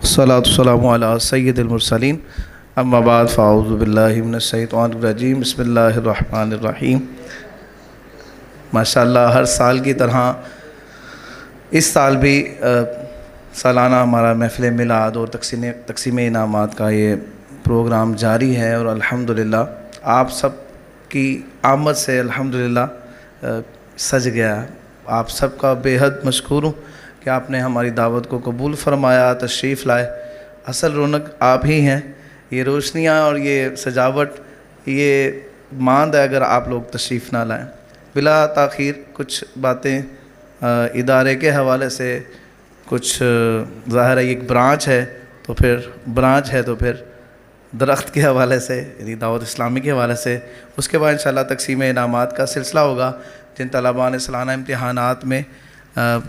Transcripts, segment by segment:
الصلاۃ والسلام علی سید المرسلین اما بعد فاعوذ باللہ من الشیطان الرجیم بسم اللہ الرحمن الرحیم۔ ماشاءاللہ ہر سال کی طرح اس سال بھی سالانہ ہمارا محفل میلاد اور تقسیم انعامات کا یہ پروگرام جاری ہے، اور الحمدللہ آپ سب کی آمد سے الحمدللہ سج گیا۔ آپ سب کا بے حد مشکور ہوں کہ آپ نے ہماری دعوت کو قبول فرمایا، تشریف لائے۔ اصل رونق آپ ہی ہیں، یہ روشنیاں اور یہ سجاوٹ یہ ماند ہے اگر آپ لوگ تشریف نہ لائیں۔ بلا تاخیر کچھ باتیں ادارے کے حوالے سے، کچھ ظاہر ہے ایک برانچ ہے تو پھر درخت کے حوالے سے یعنی دعوت اسلامی کے حوالے سے، اس کے بعد انشاءاللہ تقسیم انعامات کا سلسلہ ہوگا۔ جن طلباء نے سالانہ امتحانات میں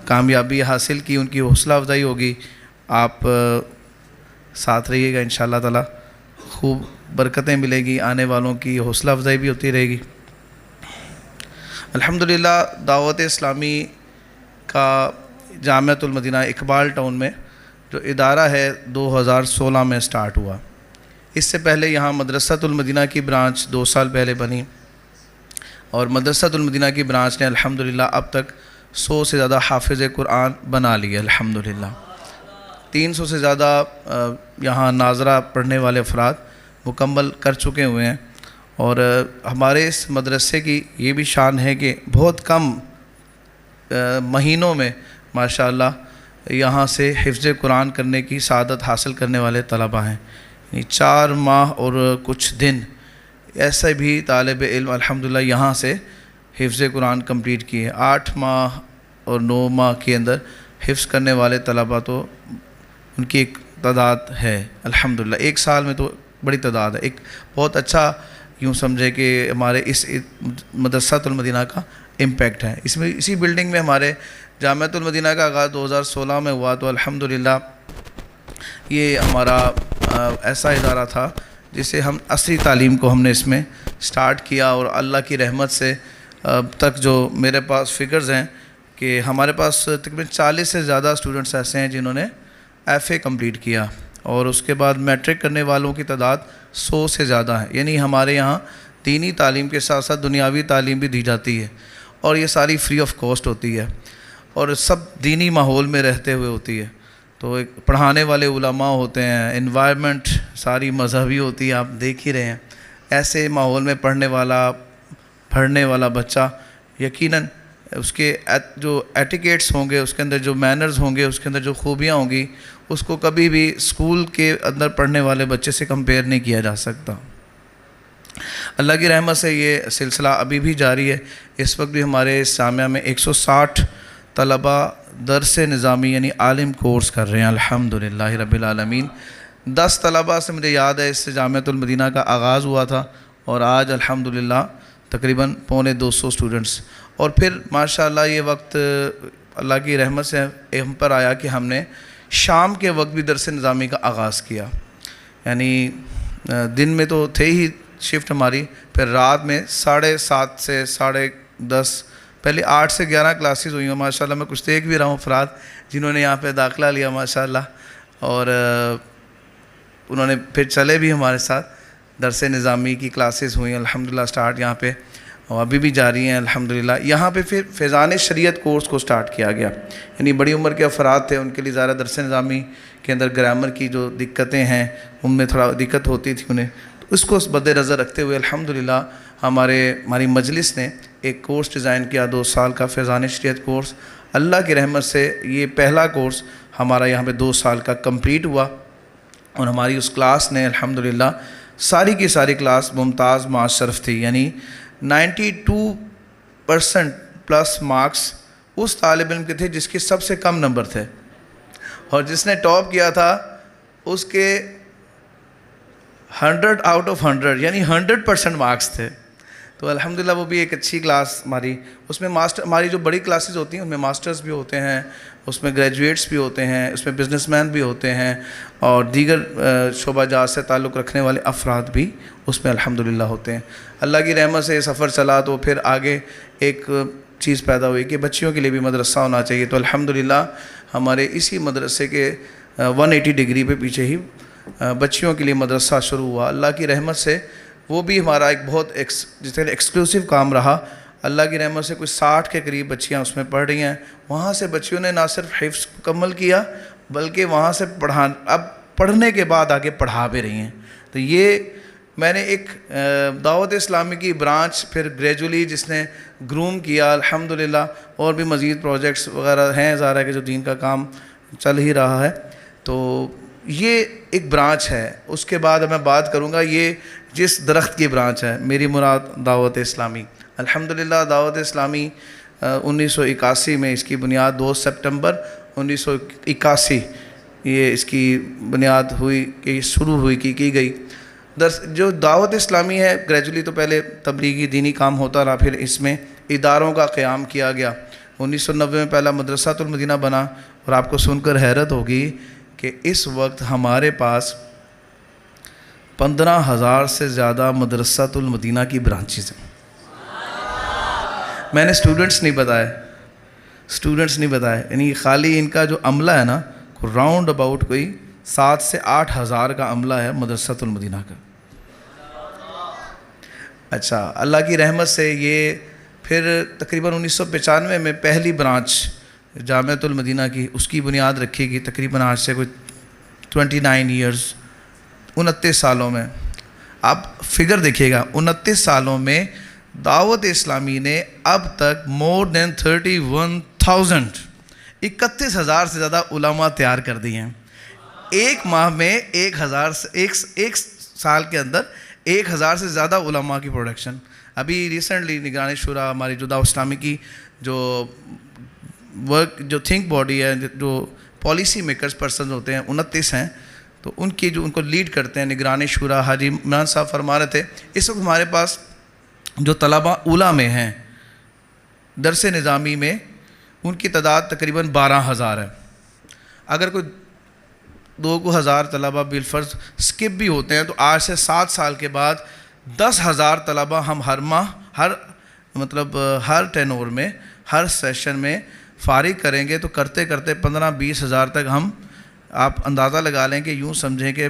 کامیابی حاصل کی ان کی حوصلہ افزائی ہوگی، آپ ساتھ رہیے گا انشاءاللہ تعالی، خوب برکتیں ملے گی، آنے والوں کی حوصلہ افزائی بھی ہوتی رہے گی۔ الحمدللہ دعوت اسلامی کا جامعۃ المدینہ اقبال ٹاؤن میں جو ادارہ ہے 2016 میں سٹارٹ ہوا۔ اس سے پہلے یہاں مدرسۃ المدینہ کی برانچ 2 سال پہلے بنی، اور مدرسۃ المدینہ کی برانچ نے الحمدللہ اب تک 100 سے زیادہ حافظ قرآن بنا لیے الحمدللہ۔ 300 سے زیادہ یہاں ناظرہ پڑھنے والے افراد مکمل کر چکے ہوئے ہیں، اور ہمارے اس مدرسے کی یہ بھی شان ہے کہ بہت کم مہینوں میں ماشاءاللہ یہاں سے حفظ قرآن کرنے کی سعادت حاصل کرنے والے طلباء ہیں، یعنی 4 ماہ اور کچھ دن ایسے بھی طالب علم الحمدللہ یہاں سے حفظ قرآن کمپلیٹ کیے۔ 8 ماہ اور 9 ماہ کے اندر حفظ کرنے والے طلباء تو ان کی ایک تعداد ہے الحمدللہ، 1 سال میں تو بڑی تعداد ہے۔ ایک بہت اچھا یوں سمجھے کہ ہمارے اس مدرسۃ المدینہ کا امپیکٹ ہے۔ اسی بلڈنگ میں ہمارے جامعۃ المدینہ کا آغاز 2016 میں ہوا، تو الحمدللہ یہ ہمارا ایسا ادارہ تھا جسے ہم عصری تعلیم کو ہم نے اس میں سٹارٹ کیا، اور اللہ کی رحمت سے اب تک جو میرے پاس فگرز ہیں کہ ہمارے پاس تقریباً 40 سے زیادہ اسٹوڈنٹس ایسے ہیں جنہوں نے ایف اے کمپلیٹ کیا، اور اس کے بعد میٹرک کرنے والوں کی تعداد 100 سے زیادہ ہے۔ یعنی ہمارے یہاں دینی تعلیم کے ساتھ ساتھ دنیاوی تعلیم بھی دی جاتی ہے، اور یہ ساری فری آف کاسٹ ہوتی ہے، اور سب دینی ماحول میں رہتے ہوئے ہوتی ہے۔ تو ایک پڑھانے والے علماء ہوتے ہیں، انوائرمنٹ ساری مذہبی ہوتی ہے، آپ دیکھ ہی رہے ہیں۔ ایسے ماحول میں پڑھنے والا بچہ یقیناً اس کے جو ایٹیکیٹس ہوں گے، اس کے اندر جو مینرز ہوں گے، اس کے اندر جو خوبیاں ہوں گی، اس کو کبھی بھی اسکول کے اندر پڑھنے والے بچے سے کمپیئر نہیں کیا جا سکتا۔ اللہ کی رحمت سے یہ سلسلہ ابھی بھی جاری ہے۔ اس وقت بھی ہمارے اس جامعہ میں 160 طلباء درس نظامی یعنی عالم کورس کر رہے ہیں الحمدللہ رب العالمین۔ 10 طلباء سے مجھے یاد ہے اس سے جامعۃ المدینہ کا آغاز ہوا تھا، اور آج الحمدللہ تقریباً 250 اسٹوڈنٹس۔ اور پھر ماشاءاللہ یہ وقت اللہ کی رحمت سے ہم پر آیا کہ ہم نے شام کے وقت بھی درس نظامی کا آغاز کیا، یعنی دن میں تو تھے ہی شفٹ ہماری، پھر رات میں 7:30 سے 10:30 پہلے 8 سے 11 کلاسز ہوئی ہیں ماشاءاللہ۔ میں کچھ دیکھ بھی رہا ہوں افراد جنہوں نے یہاں پہ داخلہ لیا ماشاءاللہ، اور انہوں نے پھر چلے بھی ہمارے ساتھ۔ درس نظامی کی کلاسز ہوئیں الحمدللہ سٹارٹ یہاں پہ، اور ابھی بھی جاری ہیں الحمدللہ۔ یہاں پہ پھر فیضان شریعت کورس کو سٹارٹ کیا گیا، یعنی بڑی عمر کے افراد تھے، ان کے لیے زیادہ درس نظامی کے اندر گرامر کی جو دقتیں ہیں ان میں تھوڑا دقت ہوتی تھی انہیں، تو اس کو مد نظر رکھتے ہوئے الحمدللہ ہماری مجلس نے ایک کورس ڈیزائن کیا 2 سال کا فیضان شریعت کورس۔ اللہ کی رحمت سے یہ پہلا کورس ہمارا یہاں پہ 2 سال کا کمپلیٹ ہوا، اور ہماری اس کلاس نے الحمدللہ ساری کی ساری کلاس ممتاز مارکس شرف تھی، یعنی 92% پلس مارکس اس طالب علم کے تھے جس کے سب سے کم نمبر تھے، اور جس نے ٹاپ کیا تھا اس کے 100 آؤٹ آف 100 یعنی 100% مارکس تھے۔ تو الحمدللہ وہ بھی ایک اچھی کلاس ہماری، اس میں ہماری جو بڑی کلاسز ہوتی ہیں ان میں ماسٹرز بھی ہوتے ہیں، اس میں گریجویٹس بھی ہوتے ہیں، اس میں بزنس مین بھی ہوتے ہیں، اور دیگر شعبہ جات سے تعلق رکھنے والے افراد بھی اس میں الحمدللہ ہوتے ہیں۔ اللہ کی رحمت سے یہ سفر چلا، تو پھر آگے ایک چیز پیدا ہوئی کہ بچیوں کے لیے بھی مدرسہ ہونا چاہیے، تو الحمدللہ ہمارے اسی مدرسے کے 180 ڈگری پہ پیچھے ہی بچیوں کے لیے مدرسہ شروع ہوا. اللہ کی رحمت سے وہ بھی ہمارا ایک بہت جس طرح ایکسکلوسیو کام رہا. اللہ کی رحمت سے کوئی 60 کے قریب بچیاں اس میں پڑھ رہی ہیں. وہاں سے بچیوں نے نہ صرف حفظ مکمل کیا بلکہ وہاں سے اب پڑھنے کے بعد آگے پڑھا بھی رہی ہیں. تو یہ میں نے ایک دعوت اسلامی کی برانچ پھر گریجولی جس نے گروم کیا الحمدللہ. اور بھی مزید پروجیکٹس وغیرہ ہیں ظاہر ہے کہ جو دین کا کام چل ہی رہا ہے. تو یہ ایک برانچ ہے. اس کے بعد میں بات کروں گا یہ جس درخت کی برانچ ہے میری مراد دعوت اسلامی. الحمدللہ دعوت اسلامی 1981 میں اس کی بنیاد 2 سپٹمبر 1981 یہ اس کی بنیاد ہوئی کہ شروع ہوئی کی گئی. جو دعوت اسلامی ہے گریجولی تو پہلے تبلیغی دینی کام ہوتا رہا, پھر اس میں اداروں کا قیام کیا گیا. 1990 میں پہلا مدرسۃ المدینہ بنا. اور آپ کو سن کر حیرت ہوگی کہ اس وقت ہمارے پاس 15,000 سے زیادہ مدرسۃ المدینہ کی برانچز ہیں. میں نے اسٹوڈنٹس نہیں بتائے یعنی خالی ان کا جو عملہ ہے نا راؤنڈ اباؤٹ کوئی 7 سے 8 ہزار کا عملہ ہے مدرسۃ المدینہ کا. اچھا اللہ کی رحمت سے یہ پھر تقریباً 1995 میں پہلی برانچ جامعۃ المدینہ کی اس کی بنیاد رکھی گئی. تقریباً آج سے کوئی 29 ایئرز 29 سالوں میں آپ فگر دیکھیے گا. 29 سالوں میں دعوت اسلامی نے اب تک مور دین 31,000 سے زیادہ علماء تیار کر دی ہیں. ایک ماہ میں 1,000 ایک سال کے اندر 1,000 سے زیادہ علماء کی پروڈکشن. ابھی ریسنٹلی نگران شورا ہماری جو دعوت اسلامی کی جو ورک جو تھنک باڈی ہے جو پالیسی میکرز پرسنز ہوتے ہیں 29 ہیں. تو ان کی جو ان کو لیڈ کرتے ہیں نگران شورا حاجی عمران صاحب فرما رہے تھے اس وقت ہمارے پاس جو طلباء اولیٰ میں ہیں درس نظامی میں ان کی تعداد تقریباً 12,000 ہے. اگر کوئی 2,000 طلباء بالفرض سکپ بھی ہوتے ہیں تو آج سے 7 سال کے بعد 10,000 طلباء ہم ہر ماہ ہر ٹینور میں ہر سیشن میں فارغ کریں گے. تو کرتے کرتے 15-20 ہزار تک ہم آپ اندازہ لگا لیں کہ یوں سمجھیں کہ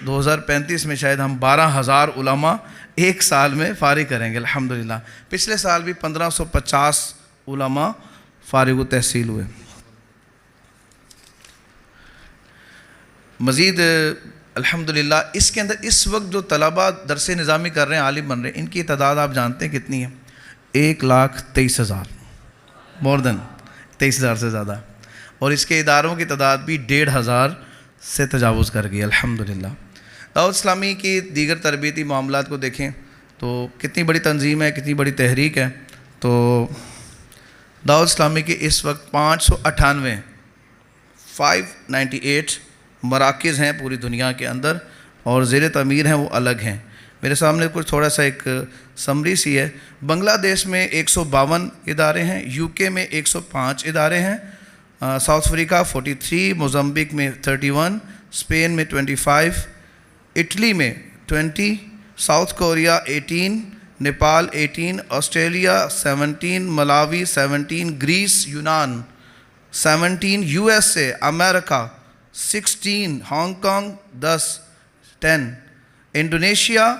2035 میں شاید ہم 12,000 علماء ایک سال میں فارغ کریں گے الحمدللہ. پچھلے سال بھی 1,550 علماء فارغ التحصیل ہوئے. مزید الحمدللہ اس کے اندر اس وقت جو طلباء درس نظامی کر رہے ہیں عالم بن رہے ہیں ان کی تعداد آپ جانتے ہیں کتنی ہے؟ 1,23,000 مور دین 23,000 سے زیادہ. اور اس کے اداروں کی تعداد بھی 1,500 سے تجاوز کر گئی الحمدللہ. دعوت اسلامی کی دیگر تربیتی معاملات کو دیکھیں تو کتنی بڑی تنظیم ہے, کتنی بڑی تحریک ہے. تو دعوت اسلامی کے اس وقت 598 مراکز ہیں پوری دنیا کے اندر اور زیر تعمیر ہیں وہ الگ ہیں. میرے سامنے کچھ تھوڑا سا ایک سمری سی ہے. بنگلہ دیش میں 152 ادارے ہیں, یو کے میں 105 ادارے ہیں, ساؤتھ افریقہ 43, موزمبک میں 31, اسپین میں 25, اٹلی میں 20, South Korea 18, Nepal 18, Australia 17, Malawi 17, Greece یونان 17, یو ایس اے امریکہ 16, ہانگ کانگ 10, انڈونیشیا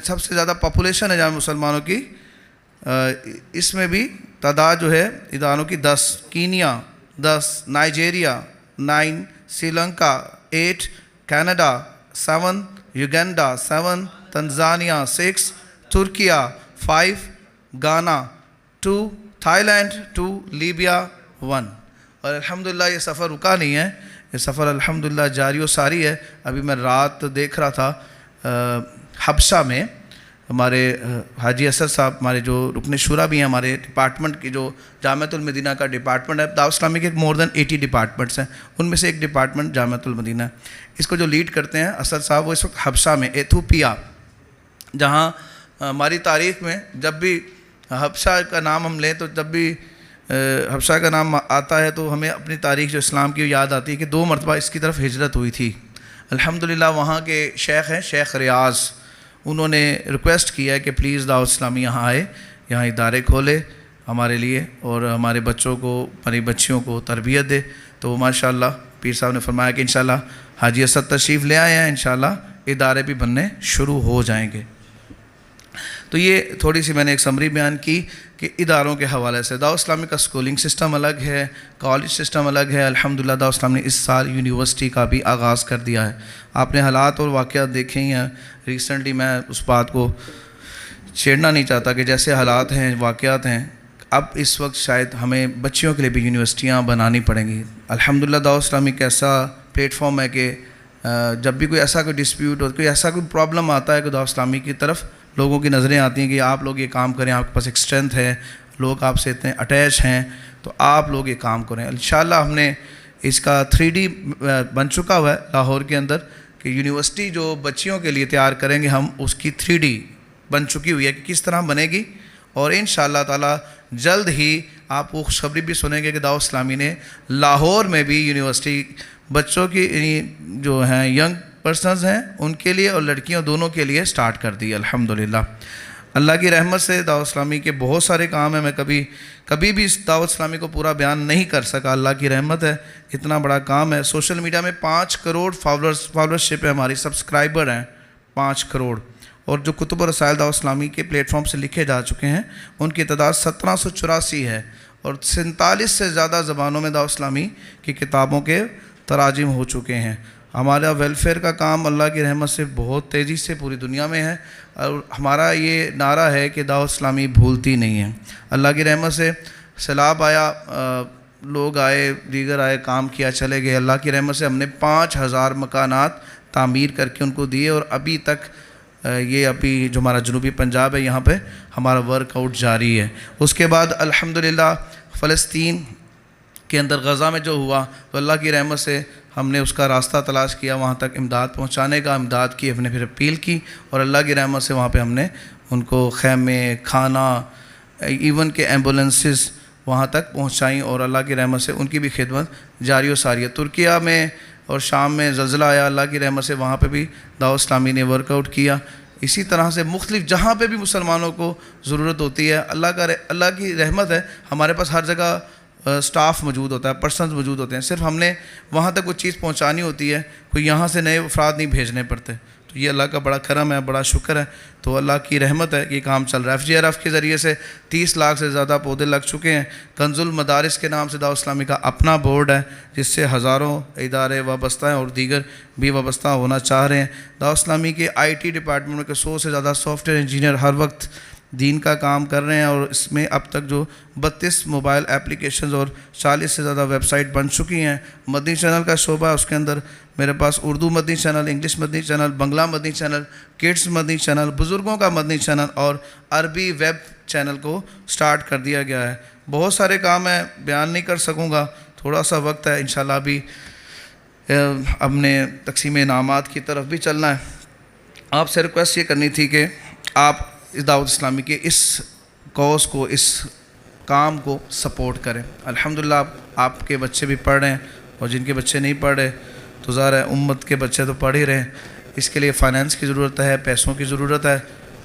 سب سے زیادہ پاپولیشن ہے جہاں مسلمانوں کی, اس میں بھی تعداد جو ہے اداروں کی 10, Kenya 10, Nigeria 9, Sri Lanka 8, Canada 7, Uganda 7, Tanzania 6, ترکیہ 5, گانا 2, تھائی لینڈ 2, لیبیا 1. اور الحمدللہ یہ سفر رکا نہیں ہے, یہ سفر الحمدللہ جاری و ساری ہے. ابھی میں رات دیکھ رہا تھا حبشہ میں ہمارے حاجی اسد صاحب ہمارے جو رکن شورا بھی ہیں ہمارے ڈپارٹمنٹ کی جو جامعۃ المدینہ کا ڈپارٹمنٹ ہے. دعوت اسلامی کے مور دین 80 ڈپارٹمنٹس ہیں, ان میں سے ایک ڈپارٹمنٹ جامعۃ المدینہ ہے. اس کو جو لیڈ کرتے ہیں اسد صاحب وہ اس وقت حبشہ میں ایتھوپیا, جہاں ہماری تاریخ میں جب بھی حبشہ کا نام ہم لیں تو جب بھی حبشہ کا نام آتا ہے تو ہمیں اپنی تاریخ جو اسلام کی یاد آتی ہے کہ 2 مرتبہ اس کی طرف ہجرت ہوئی تھی. الحمدللہ وہاں کے شیخ ہیں شیخ ریاض, انہوں نے ریکویسٹ کیا ہے کہ پلیز دعوت اسلامی یہاں آئے, یہاں ادارے کھولے ہمارے لیے اور ہمارے بچوں کو ہماری بچیوں کو تربیت دے. تو ماشاءاللہ پیر صاحب نے فرمایا کہ انشاءاللہ حاجی اسد تشریف لے آئے ہیں، انشاءاللہ ادارے بھی بننے شروع ہو جائیں گے۔ تو یہ تھوڑی سی میں نے ایک سمری بیان کی کہ اداروں کے حوالے سے دعوت اسلامی کا سکولنگ سسٹم الگ ہے، کالج سسٹم الگ ہے۔ الحمدللہ دعوت اسلامی نے اس سال یونیورسٹی کا بھی آغاز کر دیا ہے۔ آپ نے حالات اور واقعات دیکھے ہی ہیں، ریسنٹلی میں اس بات کو چھیڑنا نہیں چاہتا کہ جیسے حالات ہیں، واقعات ہیں، اب اس وقت شاید ہمیں بچیوں کے لیے بھی یونیورسٹیاں بنانی پڑیں گی۔ الحمدللہ دعوت اسلامی ایک ایسا پلیٹ فارم ہے کہ جب بھی کوئی ایسا کوئی ڈسپیوٹ ہو، کوئی ایسا کوئی پرابلم آتا ہے کہ دعوت اسلامی کی طرف لوگوں کی نظریں آتی ہیں کہ آپ لوگ یہ کام کریں، آپ کے پاس ایک اسٹرینتھ ہے، لوگ آپ سے اتنے اٹیچ ہیں، تو آپ لوگ یہ کام کریں۔ انشاءاللہ ہم نے اس کا 3D بن چکا ہوا ہے لاہور کے اندر کہ یونیورسٹی جو بچیوں کے لیے تیار کریں گے ہم، اس کی 3D بن چکی ہوئی ہے کہ کس طرح بنے گی، اور انشاءاللہ تعالی جلد ہی آپ کو خوشخبری بھی سنیں گے کہ دعوت اسلامی نے لاہور میں بھی یونیورسٹی بچوں کی جو ہیں ینگ پرسنز ہیں ان کے لیے اور لڑکیوں دونوں کے لیے سٹارٹ کر دی الحمدللہ۔ اللہ کی رحمت سے دعوت اسلامی کے بہت سارے کام ہیں، میں کبھی بھی اس دعوت اسلامی کو پورا بیان نہیں کر سکا، اللہ کی رحمت ہے، اتنا بڑا کام ہے۔ سوشل میڈیا میں 5 کروڑ فالوورشپ ہے ہماری، سبسکرائبر ہیں 5 کروڑ، اور جو کتب و رسائل دعوت اسلامی کے پلیٹ فارم سے لکھے جا چکے ہیں ان کی تعداد 1784 ہے، اور 47 سے زیادہ زبانوں میں دعوت اسلامی کی کتابوں کے تراجم ہو چکے ہیں۔ ہمارا ویلفیئر کا کام اللہ کی رحمت سے بہت تیزی سے پوری دنیا میں ہے، اور ہمارا یہ نعرہ ہے کہ دعوت اسلامی بھولتی نہیں ہے۔ اللہ کی رحمت سے سیلاب آیا، لوگ آئے، دیگر آئے، کام کیا، چلے گئے۔ اللہ کی رحمت سے ہم نے 5000 مکانات تعمیر کر کے ان کو دیے، اور ابھی تک ابھی جو ہمارا جنوبی پنجاب ہے یہاں پہ ہمارا ورک آؤٹ جاری ہے۔ اس کے بعد الحمدللہ فلسطین کے اندر غزہ میں جو ہوا تو اللہ کی رحمت سے ہم نے اس کا راستہ تلاش کیا وہاں تک امداد پہنچانے کا، امداد کی ہم نے پھر اپیل کی، اور اللہ کی رحمت سے وہاں پہ ہم نے ان کو خیمے، کھانا، ایون کہ ایمبولنسز وہاں تک پہنچائیں، اور اللہ کی رحمت سے ان کی بھی خدمت جاری و ساری ہے۔ ترکیہ میں اور شام میں زلزلہ آیا، اللہ کی رحمت سے وہاں پہ بھی دعوت اسلامی نے ورک آؤٹ کیا۔ اسی طرح سے مختلف جہاں پہ بھی مسلمانوں کو ضرورت ہوتی ہے، اللہ کی رحمت ہے، ہمارے پاس ہر جگہ سٹاف موجود ہوتا ہے، پرسنز موجود ہوتے ہیں، صرف ہم نے وہاں تک وہ چیز پہنچانی ہوتی ہے، کوئی یہاں سے نئے افراد نہیں بھیجنے پڑتے۔ تو یہ اللہ کا بڑا کرم ہے، بڑا شکر ہے، تو اللہ کی رحمت ہے کہ یہ کام چل رہا ہے۔ FGRF کے ذریعے سے 30 لاکھ سے زیادہ پودے لگ چکے ہیں۔ کنز المدارس کے نام سے دعوت اسلامی کا اپنا بورڈ ہے جس سے ہزاروں ادارے وابستہ ہیں اور دیگر بھی وابستہ ہونا چاہ رہے ہیں۔ دعوت اسلامی کے IT ڈپارٹمنٹ کے 100 سے زیادہ سافٹ ویئر انجینئر ہر وقت دین کا کام کر رہے ہیں، اور اس میں اب تک جو 32 موبائل اپلیکیشنز اور 40 سے زیادہ ویب سائٹ بن چکی ہیں۔ مدنی چینل کا شعبہ، اس کے اندر میرے پاس اردو مدنی چینل، انگلش مدنی چینل، بنگلہ مدنی چینل، کڈز مدنی چینل، بزرگوں کا مدنی چینل اور عربی ویب چینل کو سٹارٹ کر دیا گیا ہے۔ بہت سارے کام ہیں، بیان نہیں کر سکوں گا، تھوڑا سا وقت ہے، انشاءاللہ ابھی اب نے تقسیم انعامات کی طرف بھی چلنا ہے۔ آپ سے ریکویسٹ یہ کرنی تھی کہ آپ اس دعوت اسلامی کے اس کوز کو، اس کام کو سپورٹ کریں۔ الحمدللہ آپ کے بچے بھی پڑھ رہے ہیں، اور جن کے بچے نہیں پڑھ رہے تو ظاہر ہے امت کے بچے تو پڑھ ہی رہے ہیں۔ اس کے لیے فائنانس کی ضرورت ہے، پیسوں کی ضرورت ہے،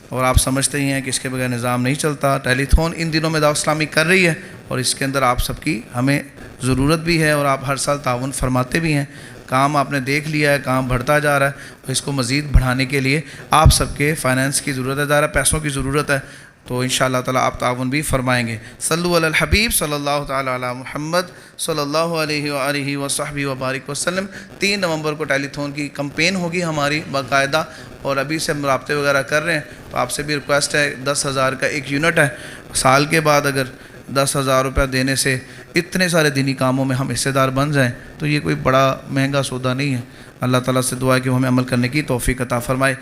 اور آپ سمجھتے ہی ہیں کہ اس کے بغیر نظام نہیں چلتا۔ ٹیلی تھون ان دنوں میں دعوت اسلامی کر رہی ہے، اور اس کے اندر آپ سب کی ہمیں ضرورت بھی ہے، اور آپ ہر سال تعاون فرماتے بھی ہیں۔ کام آپ نے دیکھ لیا ہے، کام بڑھتا جا رہا ہے، اور اس کو مزید بڑھانے کے لیے آپ سب کے فائنانس کی ضرورت ہے، ظاہر ہے پیسوں کی ضرورت ہے، تو انشاءاللہ تعالی آپ تعاون بھی فرمائیں گے۔ صلو علی الحبیب صلی اللہ تعالی علی محمد صلی اللہ علیہ وآلہ وصحبہ وبارک وسلم۔ 3 نومبر کو ٹیلی تھون کی کمپین ہوگی ہماری باقاعدہ، اور ابھی سے ہم رابطے وغیرہ کر رہے ہیں، تو آپ سے بھی ریکویسٹ ہے، 10,000 کا ایک یونٹ ہے، سال کے بعد اگر 10,000 روپیہ دینے سے اتنے سارے دینی کاموں میں ہم حصے دار بن جائیں تو یہ کوئی بڑا مہنگا سودا نہیں ہے۔ اللہ تعالیٰ سے دعا ہے کہ وہ ہمیں عمل کرنے کی توفیق عطا فرمائے۔